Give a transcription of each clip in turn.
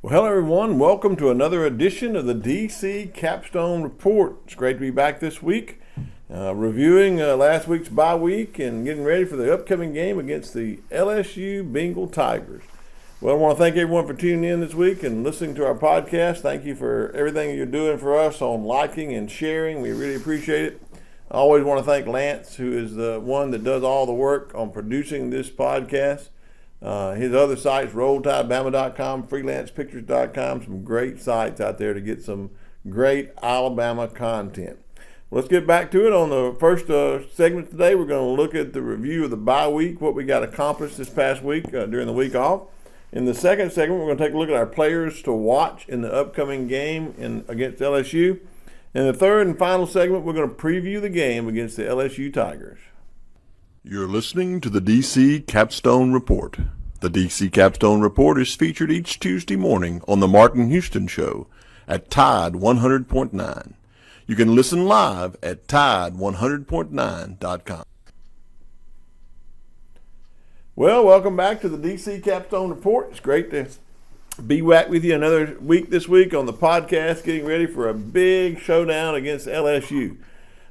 Well, hello everyone. Welcome to another edition of the DC Capstone Report. It's great to be back this week, reviewing last week's bye week and getting ready for the upcoming game against the LSU Bengal Tigers. Well, I want to thank everyone for tuning in this week and listening to our podcast. Thank you for everything you're doing for us on liking and sharing. We really appreciate it. I always want to thank Lance, who is the one that does all the work on producing this podcast. His other sites, RollTideBama.com, FreelancePictures.com, some great sites out there to get some great Alabama content. Let's get back to it. On the first segment today, we're going to look at the review of the bye week, what we got accomplished this past week during the week off. In the second segment, we're going to take a look at our players to watch in the upcoming game against LSU. In the third and final segment, we're going to preview the game against the LSU Tigers. You're listening to the DC Capstone Report. The DC Capstone Report is featured each Tuesday morning on the Martin Houston Show at Tide 100.9. You can listen live at Tide100.9.com. Well, welcome back to the DC Capstone Report. It's great to be back with you another week this week on the podcast, getting ready for a big showdown against LSU.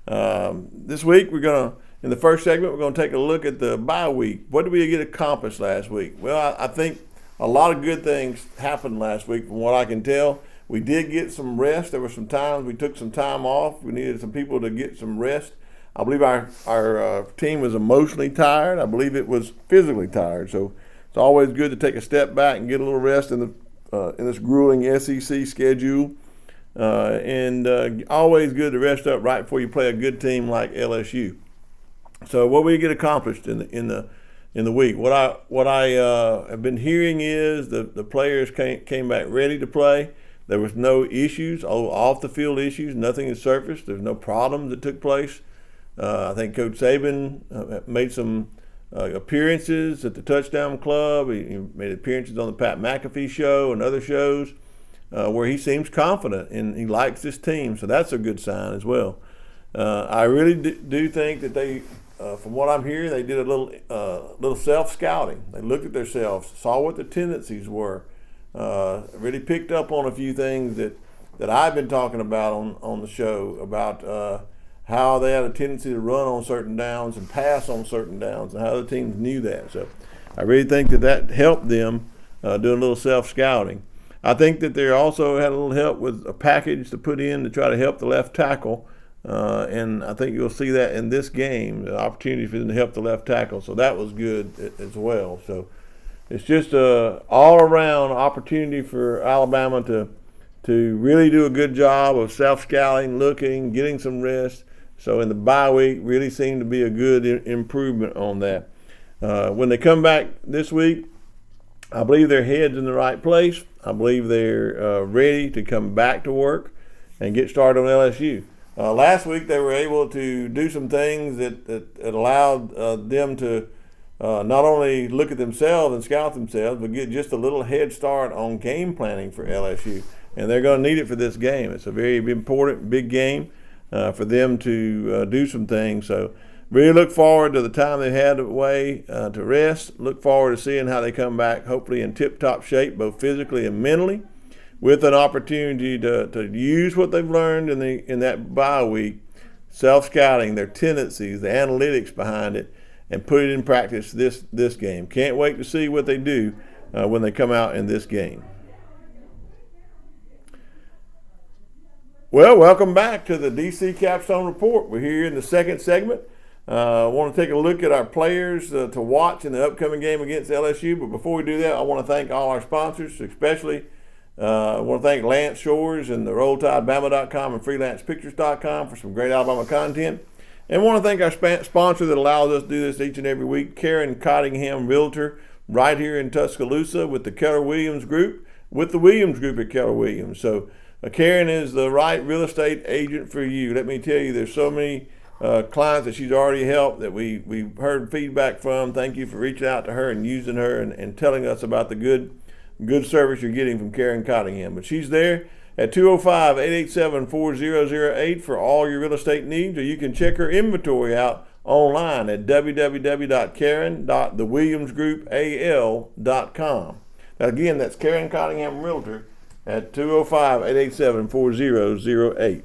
This week, in the first segment, we're going to take a look at the bye week. What did we get accomplished last week? Well, I think a lot of good things happened last week from what I can tell. We did get some rest. There were some times we took some time off. We needed some people to get some rest. I believe our team was emotionally tired. I believe it was physically tired. So it's always good to take a step back and get a little rest in this grueling SEC schedule. And always good to rest up right before you play a good team like LSU. So what we get accomplished in the week, what I have been hearing is the players came back ready to play. There was no issues, off the field issues. Nothing has surfaced. There's no problems that took place. I think Coach Saban made some appearances at the Touchdown Club. He made appearances on the Pat McAfee show and other shows where he seems confident and he likes this team. So that's a good sign as well. I really do think that they. From what I'm hearing, they did a little self-scouting. They looked at themselves, saw what the tendencies were, really picked up on a few things that I've been talking about on the show about how they had a tendency to run on certain downs and pass on certain downs and how the teams knew that. So I really think that helped them doing a little self-scouting. I think that they also had a little help with a package to put in to try to help the left tackle. And I think you'll see that in this game, the opportunity for them to help the left tackle. So that was good as well. So it's just a all-around opportunity for Alabama to really do a good job of self-scouting, looking, getting some rest. So in the bye week, really seemed to be a good improvement on that. When they come back this week, I believe their head's in the right place. I believe they're ready to come back to work and get started on LSU. Last week they were able to do some things that allowed them to not only look at themselves and scout themselves, but get just a little head start on game planning for LSU. And they're going to need it for this game. It's a very important, big game for them to do some things. So really look forward to the time they had away to rest. Look forward to seeing how they come back, hopefully in tip-top shape, both physically and mentally, with an opportunity to use what they've learned in that bye week, self-scouting, their tendencies, the analytics behind it, and put it in practice this game. Can't wait to see what they do when they come out in this game. Well, welcome back to the DC Capstone Report. We're here in the second segment. I want to take a look at our players to watch in the upcoming game against LSU. But before we do that, I want to thank all our sponsors, especially I want to thank Lance Shores and the RollTideBama.com and FreelancePictures.com for some great Alabama content. And I want to thank our sponsor that allows us to do this each and every week, Karen Cottingham Realtor, right here in Tuscaloosa with the Keller Williams Group, with the Williams Group at Keller Williams. So Karen is the right real estate agent for you. Let me tell you, there's so many clients that she's already helped that we've heard feedback from. Thank you for reaching out to her and using her and telling us about the good service you're getting from Karen Cottingham. But she's there at 205-887-4008 for all your real estate needs, or you can check her inventory out online at www.karen.thewilliamsgroupal.com. Again, that's Karen Cottingham Realtor at 205-887-4008.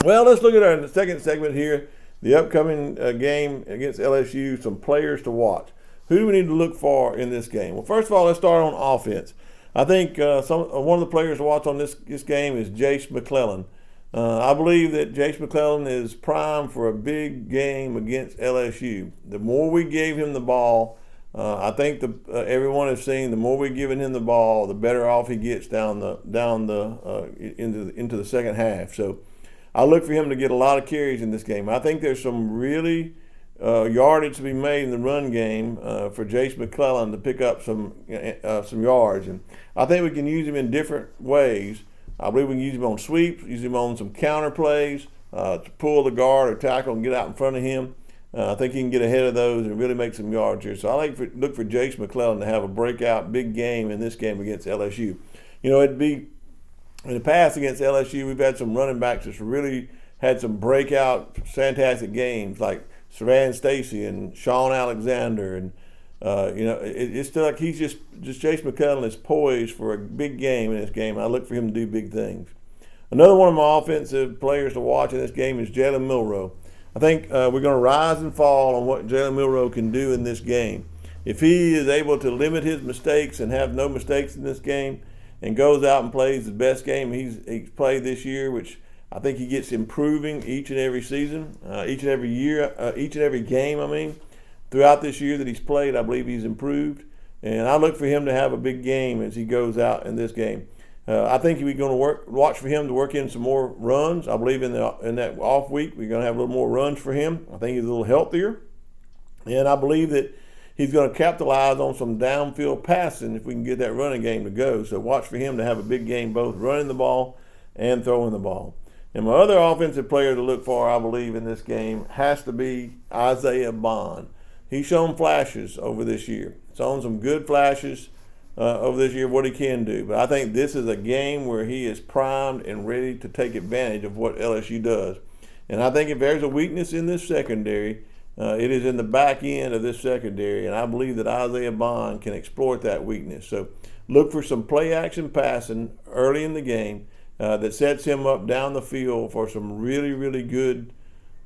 Well, let's look at our second segment here, the upcoming game against LSU, some players to watch. Who do we need to look for in this game? Well, first of all, let's start on offense. I think one of the players to watch on this game is Jace McClellan. I believe that Jace McClellan is primed for a big game against LSU. The more we gave him the ball, I think everyone has seen the more we're giving him the ball, the better off he gets into the second half. So I look for him to get a lot of carries in this game. I think there's some really yardage to be made in the run game for Jace McClellan to pick up some yards, and I think we can use him in different ways. I believe we can use him on sweeps, use him on some counter plays to pull the guard or tackle and get out in front of him. I think he can get ahead of those and really make some yards here. So I look for Jace McClellan to have a breakout big game in this game against LSU. You know, it'd be in the past against LSU, we've had some running backs that's really had some breakout fantastic games like Saran Stacy and Sean Alexander, and it's still like he's just Jace McClellan is poised for a big game in this game. I look for him to do big things. Another one of my offensive players to watch in this game is Jalen Milroe. I think we're going to rise and fall on what Jalen Milroe can do in this game. If he is able to limit his mistakes and have no mistakes in this game and goes out and plays the best game he's played this year, which I think he gets improving each and every season, each and every year, each and every game, throughout this year that he's played, I believe he's improved. And I look for him to have a big game as he goes out in this game. I think we're going to watch for him to work in some more runs. I believe in that off week we're going to have a little more runs for him. I think he's a little healthier. And I believe that he's going to capitalize on some downfield passing if we can get that running game to go. So watch for him to have a big game both running the ball and throwing the ball. And my other offensive player to look for, I believe, in this game has to be Isaiah Bond. He's shown flashes over this year. He's shown some good flashes over this year of what he can do. But I think this is a game where he is primed and ready to take advantage of what LSU does. And I think if there's a weakness in this secondary, it is in the back end of this secondary. And I believe that Isaiah Bond can exploit that weakness. So look for some play action passing early in the game that sets him up down the field for some really, really good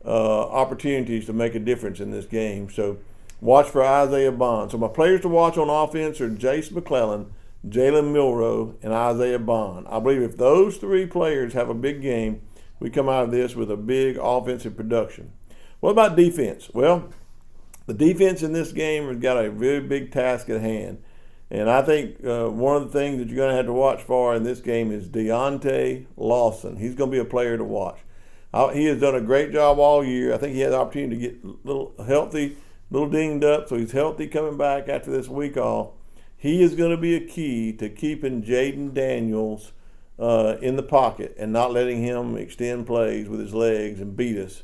opportunities to make a difference in this game. So watch for Isaiah Bond. So my players to watch on offense are Jace McClellan, Jalen Milroe, and Isaiah Bond. I believe if those three players have a big game, we come out of this with a big offensive production. What about defense? Well, the defense in this game has got a very big task at hand. And I think one of the things that you're going to have to watch for in this game is Deontay Lawson. He's going to be a player to watch. He has done a great job all year. I think he had the opportunity to get a little healthy, a little dinged up, so he's healthy coming back after this week off. He is going to be a key to keeping Jaden Daniels in the pocket and not letting him extend plays with his legs and beat us.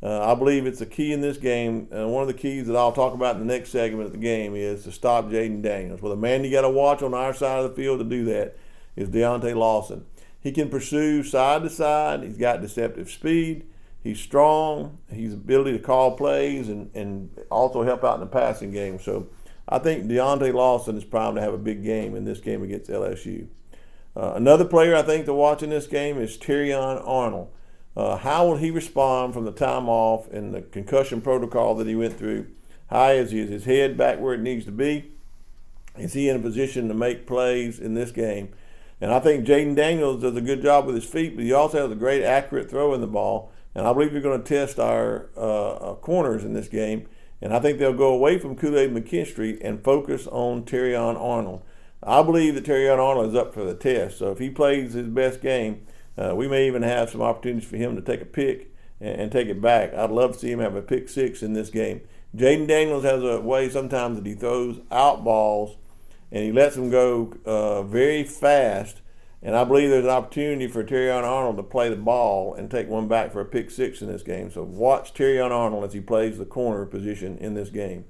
I believe it's a key in this game. One of the keys that I'll talk about in the next segment of the game is to stop Jaden Daniels. Well, the man you got to watch on our side of the field to do that is Deontay Lawson. He can pursue side to side. He's got deceptive speed. He's strong. He's ability to call plays and also help out in the passing game. So I think Deontay Lawson is primed to have a big game in this game against LSU. Another player I think to watch in this game is Terrion Arnold. How will he respond from the time off and the concussion protocol that he went through? How is his head back where it needs to be? Is he in a position to make plays in this game? And I think Jaden Daniels does a good job with his feet, but he also has a great accurate throw in the ball. And I believe we're going to test our corners in this game. And I think they'll go away from Kool-Aid McKinstry and focus on Terrion Arnold. I believe that Terrion Arnold is up for the test. So if he plays his best game, we may even have some opportunities for him to take a pick and take it back. I'd love to see him have a pick six in this game. Jaden Daniels has a way sometimes that he throws out balls and he lets them go very fast. And I believe there's an opportunity for Terrion Arnold to play the ball and take one back for a pick six in this game. So watch Terrion Arnold as he plays the corner position in this game.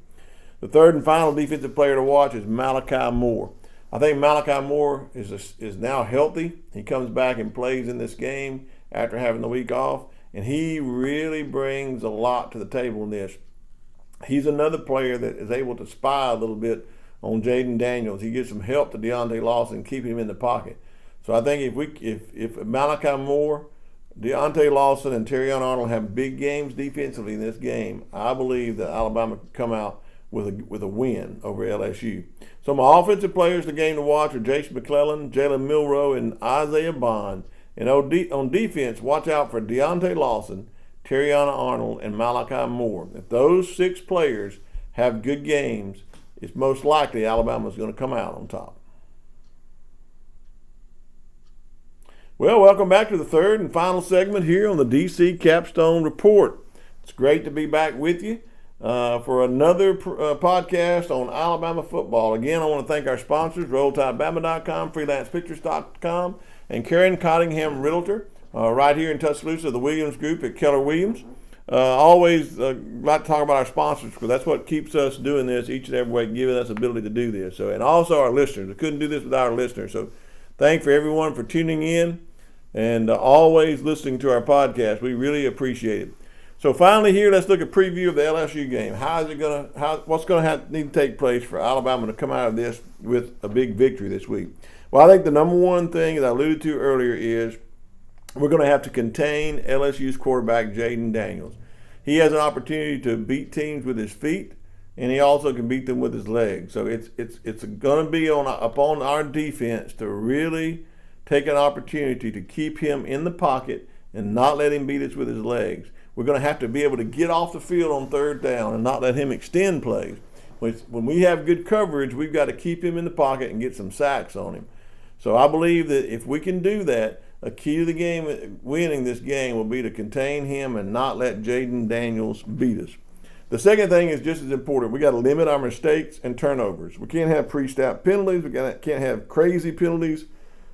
The third and final defensive player to watch is Malachi Moore. I think Malachi Moore is now healthy. He comes back and plays in this game after having the week off, and he really brings a lot to the table in this. He's another player that is able to spy a little bit on Jaden Daniels. He gives some help to Deontay Lawson, keeping him in the pocket. So I think if Malachi Moore, Deontay Lawson, and Terrion Arnold have big games defensively in this game, I believe that Alabama can come out with a win over LSU. So my offensive players of the game to watch are Jason McClellan, Jalen Milroe, and Isaiah Bond. And on defense, watch out for Deontay Lawson, Terrion Arnold, and Malachi Moore. If those 6 players have good games, it's most likely Alabama's going to come out on top. Well, welcome back to the third and final segment here on the DC Capstone Report. It's great to be back with you for another podcast on Alabama football. Again, I want to thank our sponsors, RollTideBama.com, FreelancePictures.com, and Karen Cottingham Realtor, right here in Tuscaloosa, the Williams Group at Keller Williams. Always like to talk about our sponsors, because that's what keeps us doing this each and every week, giving us the ability to do this. So, and also our listeners. I couldn't do this without our listeners. So thank for everyone for tuning in and always listening to our podcast. We really appreciate it. So finally here, let's look at a preview of the LSU game. What's going to need to take place for Alabama to come out of this with a big victory this week? Well, I think the number one thing that I alluded to earlier is we're going to have to contain LSU's quarterback, Jaden Daniels. He has an opportunity to beat teams with his feet, and he also can beat them with his legs. So it's going to be upon our defense to really take an opportunity to keep him in the pocket and not let him beat us with his legs. We're going to have to be able to get off the field on third down and not let him extend plays. When we have good coverage, we've got to keep him in the pocket and get some sacks on him. So I believe that if we can do that, a key to the game, winning this game, will be to contain him and not let Jaden Daniels beat us. The second thing is just as important. We got to limit our mistakes and turnovers. We can't have pre-snap penalties. Can't have crazy penalties.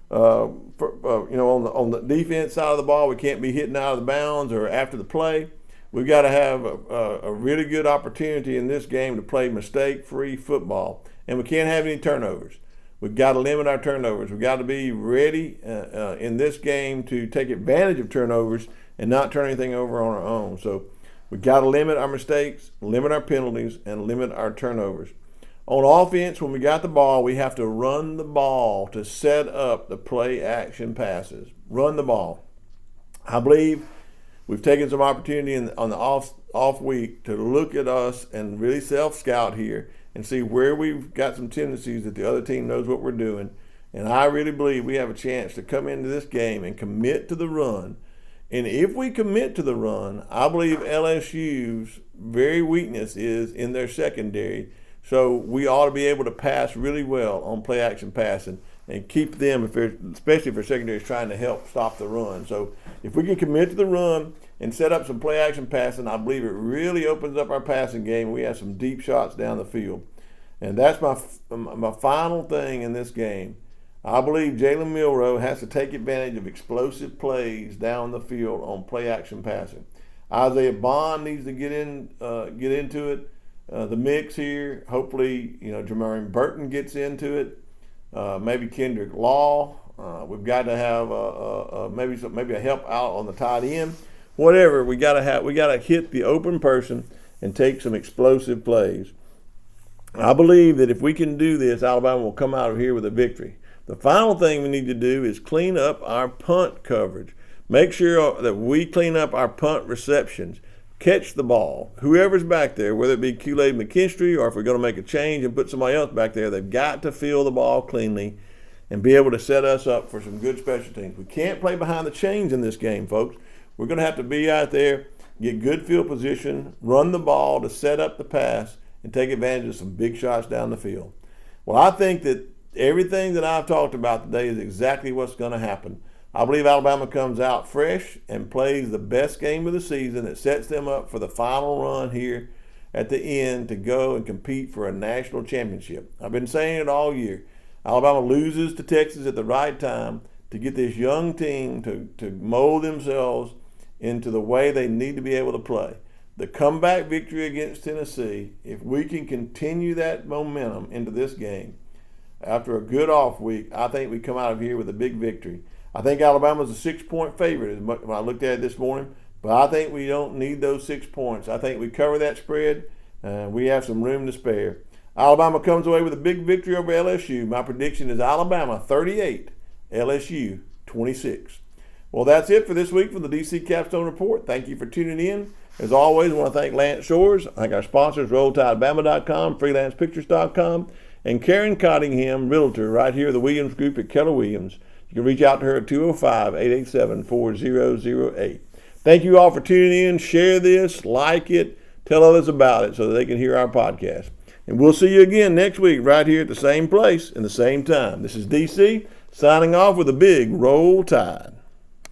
On the defense side of the ball, we can't be hitting out of the bounds or after the play. We've got to have a really good opportunity in this game to play mistake-free football, and we can't have any turnovers. We've got to limit our turnovers. We've got to be ready in this game to take advantage of turnovers and not turn anything over on our own. So we've got to limit our mistakes, limit our penalties, and limit our turnovers. On offense, when we got the ball, we have to run the ball to set up the play-action passes. Run the ball. I believe we've taken some opportunity on the off week to look at us and really self-scout here and see where we've got some tendencies that the other team knows what we're doing. And I really believe we have a chance to come into this game and commit to the run. And if we commit to the run, I believe LSU's very weakness is in their secondary. So we ought to be able to pass really well on play-action passing and keep them, especially if our secondary is trying to help stop the run. So if we can commit to the run and set up some play-action passing, I believe it really opens up our passing game. We have some deep shots down the field. And that's my final thing in this game. I believe Jalen Milroe has to take advantage of explosive plays down the field on play-action passing. Isaiah Bond needs to get into it. The mix here. Hopefully, Jermaine Burton gets into it. Maybe Kendrick Law. We've got to have maybe a help out on the tight end. Whatever, we got to hit the open person and take some explosive plays. I believe that if we can do this, Alabama will come out of here with a victory. The final thing we need to do is clean up our punt coverage. Make sure that we clean up our punt receptions. Catch the ball. Whoever's back there, whether it be Kool-Aid McKinstry or if we're going to make a change and put somebody else back there, they've got to feel the ball cleanly and be able to set us up for some good special teams. We can't play behind the chains in this game, folks. We're going to have to be out there, get good field position, run the ball to set up the pass, and take advantage of some big shots down the field. Well, I think that everything that I've talked about today is exactly what's going to happen. I believe Alabama comes out fresh and plays the best game of the season. It sets them up for the final run here at the end to go and compete for a national championship. I've been saying it all year. Alabama loses to Texas at the right time to get this young team to mold themselves into the way they need to be able to play. The comeback victory against Tennessee, if we can continue that momentum into this game, after a good off week, I think we come out of here with a big victory. I think Alabama's a 6-point favorite when I looked at it this morning, but I think we don't need those 6 points. I think we cover that spread. We have some room to spare. Alabama comes away with a big victory over LSU. My prediction is Alabama 38, LSU 26. Well, that's it for this week from the DC Capstone Report. Thank you for tuning in. As always, I want to thank Lance Shores, thank our sponsors, RollTideBama.com, FreelancePictures.com, and Karen Cottingham, Realtor, right here at the Williams Group at Keller Williams. You can reach out to her at 205-887-4008. Thank you all for tuning in. Share this, like it, tell others about it so that they can hear our podcast. And we'll see you again next week right here at the same place and the same time. This is DC signing off with a big Roll Tide.